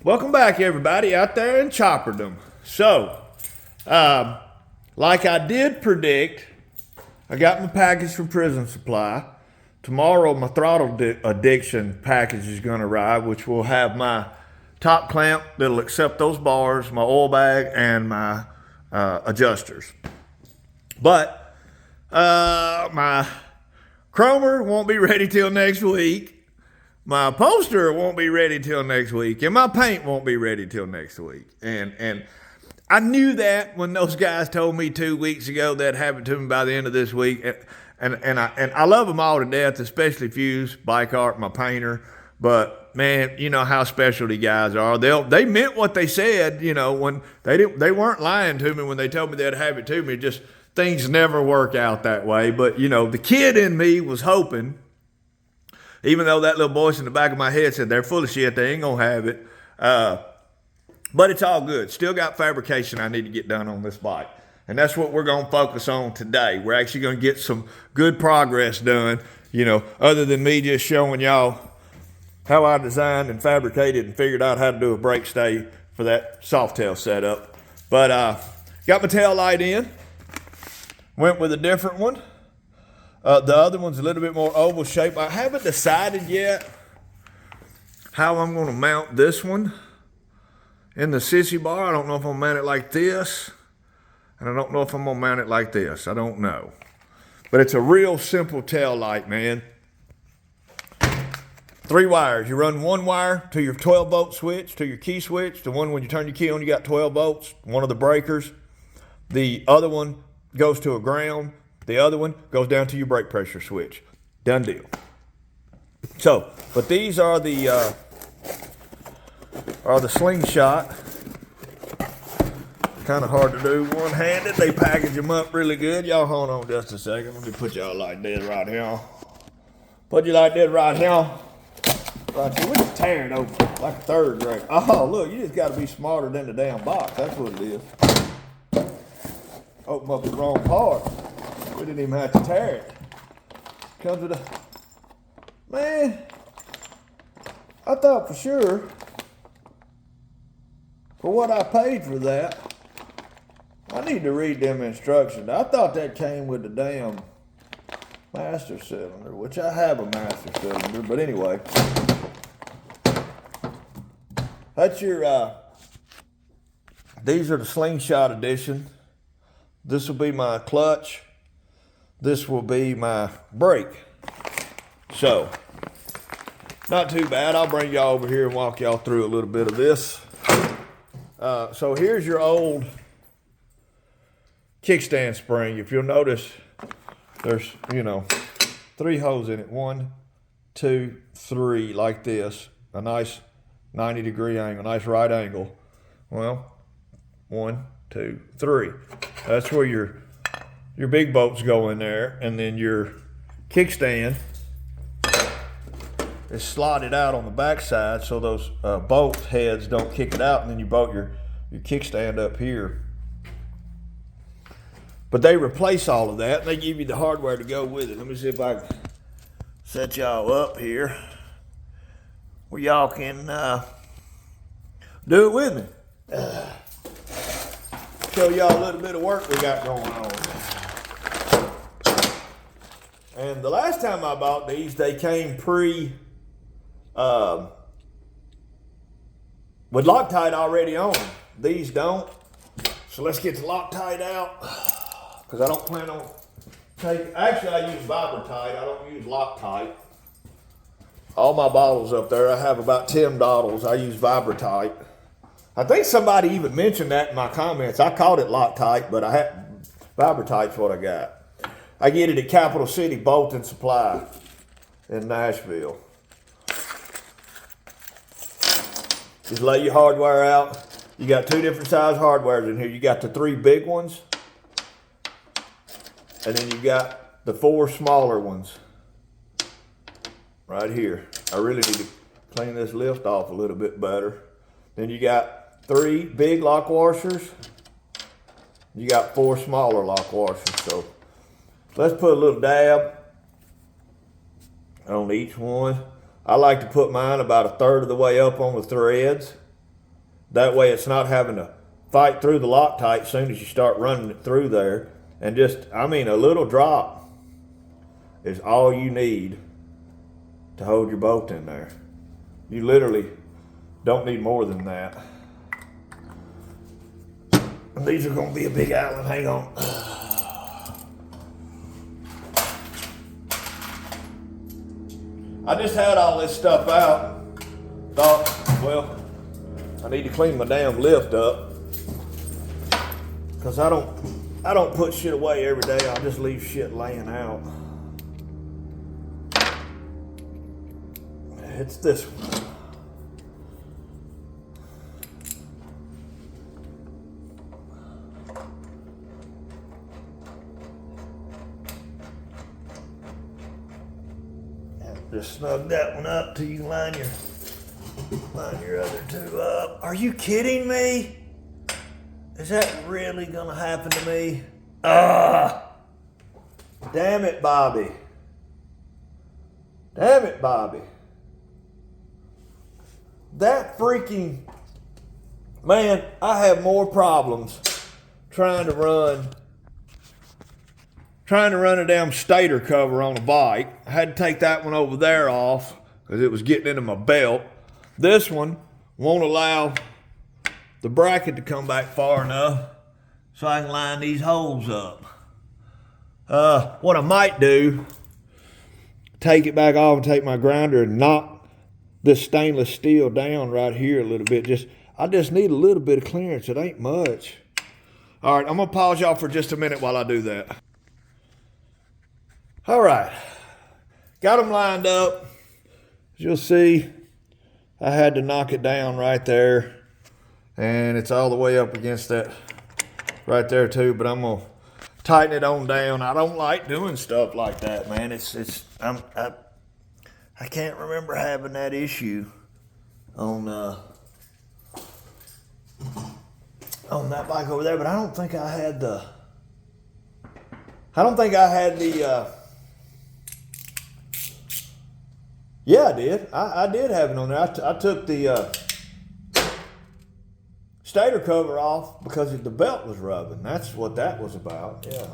Welcome back, everybody out there in Chopperdom. So, like I did predict, I got my package from Prism Supply. Tomorrow, my throttle addiction package is going to arrive, which will have my top clamp that'll accept those bars, my oil bag, and my adjusters. But my chromer won't be ready till next week. My upholsterer won't be ready till next week, and my paint won't be ready till next week. And I knew that when those guys told me 2 weeks ago that happened to me by the end of this week. And I love them all to death, especially Fuse, Bike Art, my painter. But man, you know how specialty guys are. They meant what they said. You know, when they weren't lying to me when they told me they'd have it to me. Just things never work out that way. But you know, the kid in me was hoping. Even though that little voice in the back of my head said they're full of shit, they ain't gonna have it. But it's all good. Still got fabrication I need to get done on this bike. And that's what we're gonna focus on today. We're actually gonna get some good progress done, you know, other than me just showing y'all how I designed and fabricated and figured out how to do a brake stay for that Softail setup. But got my tail light in. Went with a different one. The other one's a little bit more oval shape. I haven't decided yet how I'm going to mount this one in the sissy bar. I don't know if I'm going to mount it like this, and I don't know if I'm going to mount it like this. I don't know. But it's a real simple tail light, man. 3 wires. You run 1 wire to your 12-volt switch, to your key switch. The one when you turn your key on, you got 12 volts, one of the breakers. The other one goes to a ground. The other one goes down to your brake pressure switch. Done deal. So, but these are the Slingshot. Kind of hard to do one-handed. They package them up really good. Y'all hold on just a second. Let me put y'all like this right here. Put you like this right here. Right here. We can tear it open like a 3rd grade. Oh, look, you just got to be smarter than the damn box. That's what it is. Open up the wrong part. We didn't even have to tear it. Comes with a... Man, I thought for sure, for what I paid for that, I need to read them instructions. I thought that came with the damn master cylinder, which I have a master cylinder, but anyway. That's your, these are the Slingshot edition. This will be my clutch. This will be my brake. So, not too bad. I'll bring y'all over here and walk y'all through a little bit of this. So here's your old kickstand spring. If you'll notice, there's, you know, 3 holes in it. 1, 2, 3, like this. A nice 90-degree angle, nice right angle. Well, 1, 2, 3. That's where your big bolts go in there, and then your kickstand is slotted out on the back side so those bolt heads don't kick it out, and then you bolt your kickstand up here. But they replace all of that, and they give you the hardware to go with it. Let me see if I can set y'all up here where y'all can do it with me. Show y'all a little bit of work we got going on. And the last time I bought these, they came with Loctite already on them. These don't. So let's get the Loctite out, because I don't plan on taking, actually I use Vibratite, I don't use Loctite. All my bottles up there, I have about 10 bottles, I use Vibratite. I think somebody even mentioned that in my comments. I called it Loctite, but Vibratite's what I got. I get it at Capital City Bolt Supply in Nashville. Just lay your hardware out. You got 2 different size hardwares in here. You got the 3 big ones, and then you got the 4 smaller ones right here. I really need to clean this lift off a little bit better. Then you got 3 big lock washers. You got 4 smaller lock washers. So let's put a little dab on each one. I like to put mine about 1/3 of the way up on the threads. That way it's not having to fight through the Loctite as soon as you start running it through there. And just, I mean, a little drop is all you need to hold your bolt in there. You literally don't need more than that. And these are gonna be a big Allen, hang on. I just had all this stuff out. Thought, well, I need to clean my damn lift up. Cause I don't put shit away every day. I just leave shit laying out. It's this one. Just snug that one up till you can line your other two up. Are you kidding me? Is that really gonna happen to me? Damn it, Bobby. Damn it, Bobby. That freaking, man, I have more problems trying to run a damn stator cover on a bike. I had to take that one over there off because it was getting into my belt. This one won't allow the bracket to come back far enough so I can line these holes up. What I might do, take it back off and take my grinder and knock this stainless steel down right here a little bit. I just need a little bit of clearance. It ain't much. All right, I'm gonna pause y'all for just a minute while I do that. All right, got them lined up. As you'll see, I had to knock it down right there, and it's all the way up against that right there too, but I'm gonna tighten it on down. I don't like doing stuff like that, man. I can't remember having that issue on that bike over there, but I don't think I had the yeah, I did. I did have it on there. I took the stator cover off because the belt was rubbing. That's what that was about, yeah.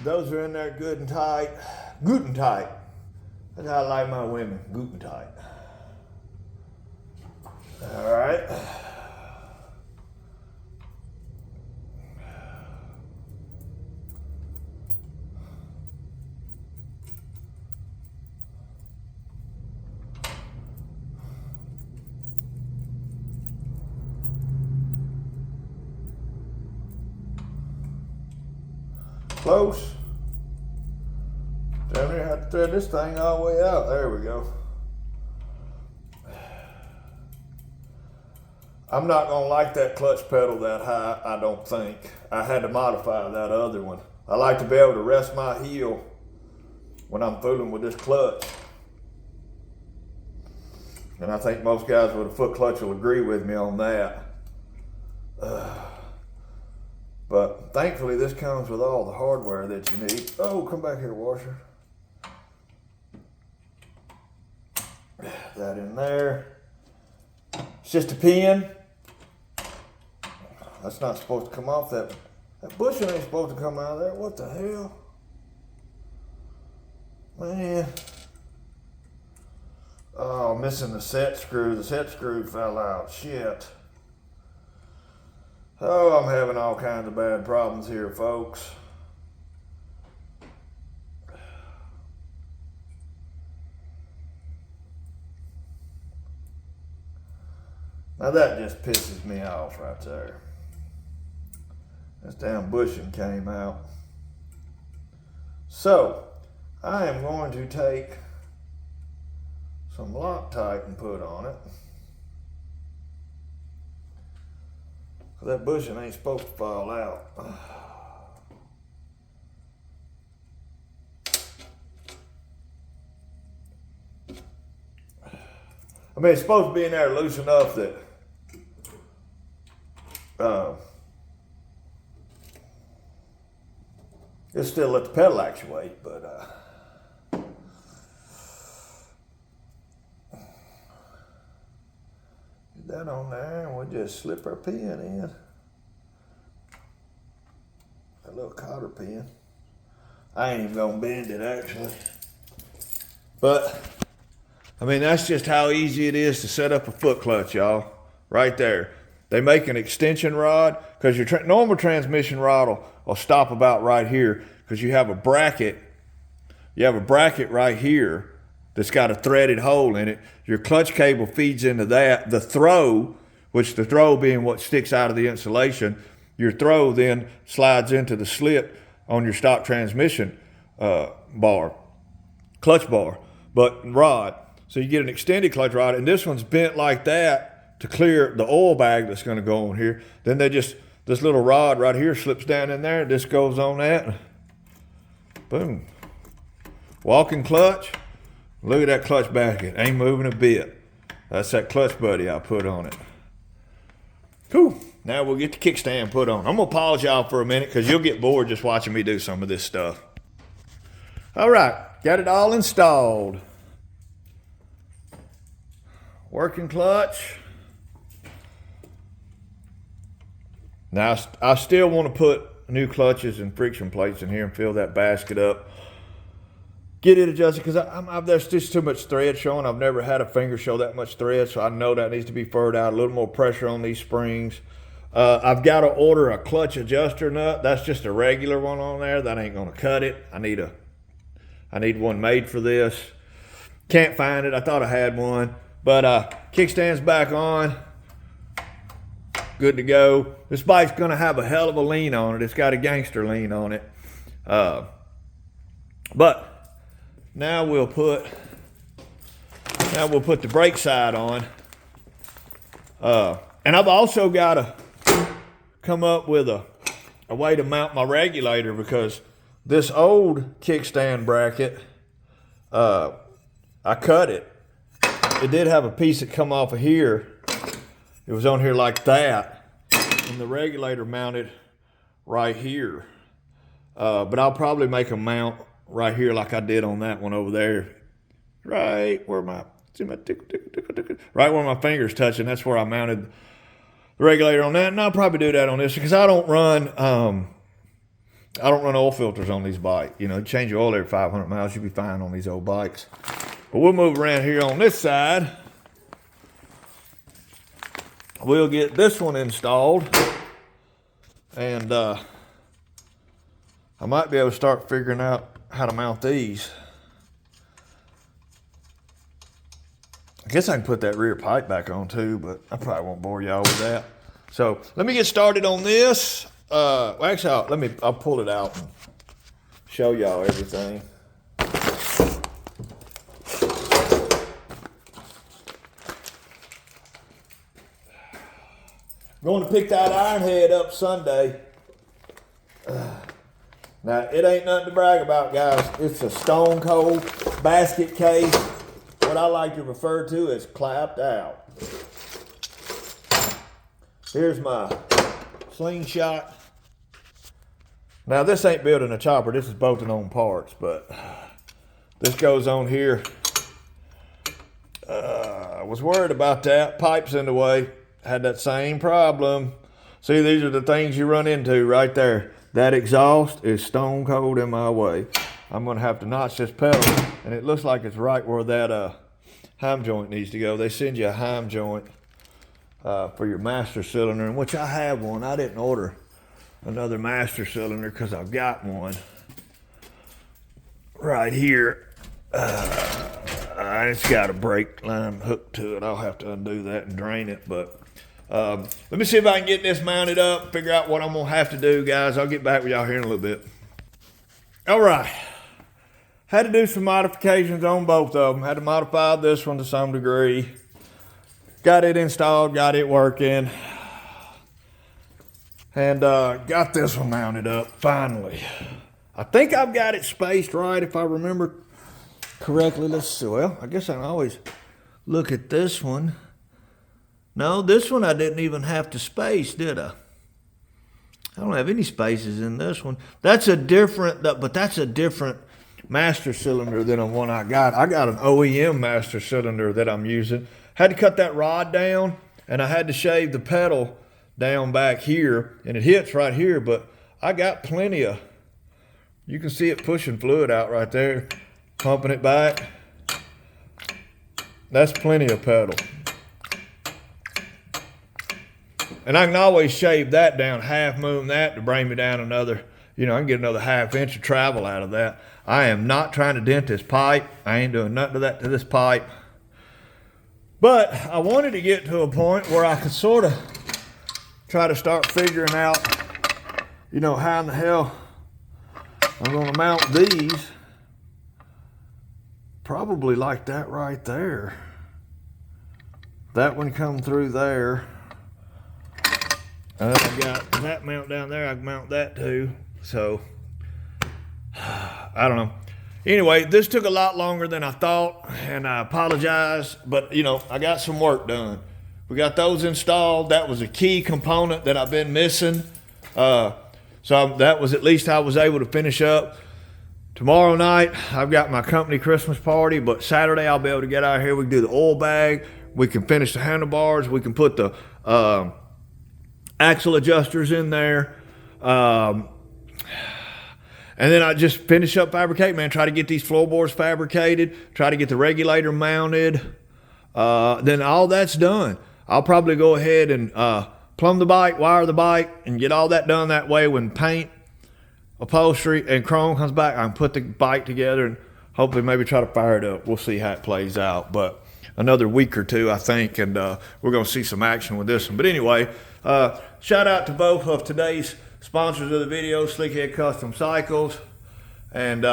Those are in there good and tight. Good and tight. That's how I like my women. Good and tight. All right. Close. Down here, I have to thread this thing all the way out. There we go. I'm not gonna like that clutch pedal that high, I don't think. I had to modify that other one. I like to be able to rest my heel when I'm fooling with this clutch. And I think most guys with a foot clutch will agree with me on that. But thankfully this comes with all the hardware that you need. Oh, come back here, washer. That in there. It's just a pin. That's not supposed to come off. That bushing ain't supposed to come out of there. What the hell? Man. Oh, missing the set screw. The set screw fell out. Shit. Oh, I'm having all kinds of bad problems here, folks. Now that just pisses me off right there. This damn bushing came out. So, I am going to take some Loctite and put on it. That bushing ain't supposed to fall out. I mean, it's supposed to be in there loose enough that it'll still let the pedal actuate, but get that on there and we'll just slip our pin in. A little cotter pin. I ain't even gonna bend it actually. But, I mean, that's just how easy it is to set up a foot clutch, y'all. Right there. They make an extension rod, because your normal transmission rod will stop about right here, because you have a bracket. You have a bracket right here that's got a threaded hole in it. Your clutch cable feeds into that. The throw, which the throw being what sticks out of the insulation, your throw then slides into the slit on your stock transmission clutch bar, but rod. So you get an extended clutch rod, and this one's bent like that to clear the oil bag that's going to go on here. Then this little rod right here slips down in there, and this goes on that. Boom. Walking clutch. Look at that clutch basket. Ain't moving a bit. That's that clutch buddy I put on it. Cool. Now we'll get the kickstand put on. I'm going to pause y'all for a minute because you'll get bored just watching me do some of this stuff. All right. Got it all installed. Working clutch. Now I still want to put new clutches and friction plates in here and fill that basket up. Get it adjusted because there's just too much thread showing. I've never had a finger show that much thread, so I know that needs to be furred out. A little more pressure on these springs. I've got to order a clutch adjuster nut. That's just a regular one on there. That ain't going to cut it. I need one made for this. Can't find it. I thought I had one. But kickstand's back on. Good to go. This bike's going to have a hell of a lean on it. It's got a gangster lean on it. But now we'll put the brake side on. And I've also got to come up with a way to mount my regulator, because this old kickstand bracket, I cut it. It did have a piece that come off of here. It was on here like that, and the regulator mounted right here. But I'll probably make a mount right here like I did on that one over there. Right where my finger's touching, that's where I mounted the regulator on that. And I'll probably do that on this because I don't run oil filters on these bikes. You know, change your oil every 500 miles, you'll be fine on these old bikes. But we'll move around here on this side. We'll get this one installed, and I might be able to start figuring out how to mount these. I guess I can put that rear pipe back on too, but I probably won't bore y'all with that. So let me get started on this. Well, actually, I'll pull it out and show y'all everything. Going to pick that iron head up Sunday. Now, it ain't nothing to brag about, guys. It's a stone cold basket case. What I like to refer to as clapped out. Here's my Slingshot. Now, this ain't building a chopper. This is bolting on parts, but this goes on here. I was worried about that. Pipe's in the way. Had that same problem. See, these are the things you run into right there. That exhaust is stone cold in my way. I'm gonna have to notch this pedal, and it looks like it's right where that heim joint needs to go. They send you a heim joint for your master cylinder, in which I have one. I didn't order another master cylinder because I've got one right here. It's got a brake line hooked to it. I'll have to undo that and drain it, but let me see if I can get this mounted up, figure out what I'm gonna have to do, guys. I'll get back with y'all here in a little bit. All right, had to do some modifications on both of them. Had to modify this one to some degree. Got it installed, got it working, and got this one mounted up finally. I think I've got it spaced right if I remember correctly. Let's see. Well, I guess I can always look at this one. No, this one I didn't even have to space, did I? I don't have any spaces in this one. That's a different, but that's a different master cylinder than the one I got. I got an OEM master cylinder that I'm using. Had to cut that rod down, and I had to shave the pedal down back here, and it hits right here, but I got plenty of, you can see it pushing fluid out right there, pumping it back. That's plenty of pedal. And I can always shave that down, half moon that to bring me down another, you know, I can get another ½ inch of travel out of that. I am not trying to dent this pipe. I ain't doing nothing to that to this pipe. But I wanted to get to a point where I could sort of try to start figuring out, you know, how in the hell I'm going to mount these. Probably like that right there. That one come through there. I got that mount down there. I can mount that too. So, I don't know. Anyway, this took a lot longer than I thought, and I apologize, but you know, I got some work done. We got those installed. That was a key component that I've been missing. So that was at least I was able to finish up. Tomorrow night, I've got my company Christmas party, but Saturday I'll be able to get out here. We can do the oil bag. We can finish the handlebars. We can put the axle adjusters in there. And then I just finish up fabricate, man. Try to get these floorboards fabricated. Try to get the regulator mounted. Then all that's done. I'll probably go ahead and plumb the bike, wire the bike, and get all that done. That way when paint, upholstery, and chrome comes back, I can put the bike together and hopefully maybe try to fire it up. We'll see how it plays out. But another week or two, I think, and we're going to see some action with this one. But anyway, shout out to both of today's sponsors of the video, Slickhead Custom Cycles and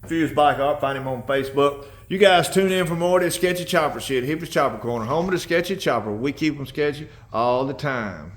Fuse Bike Art. Find him on Facebook. You guys tune in for more of this sketchy chopper shit. Hipper's Chopper Corner, home of the sketchy chopper. We keep them sketchy all the time.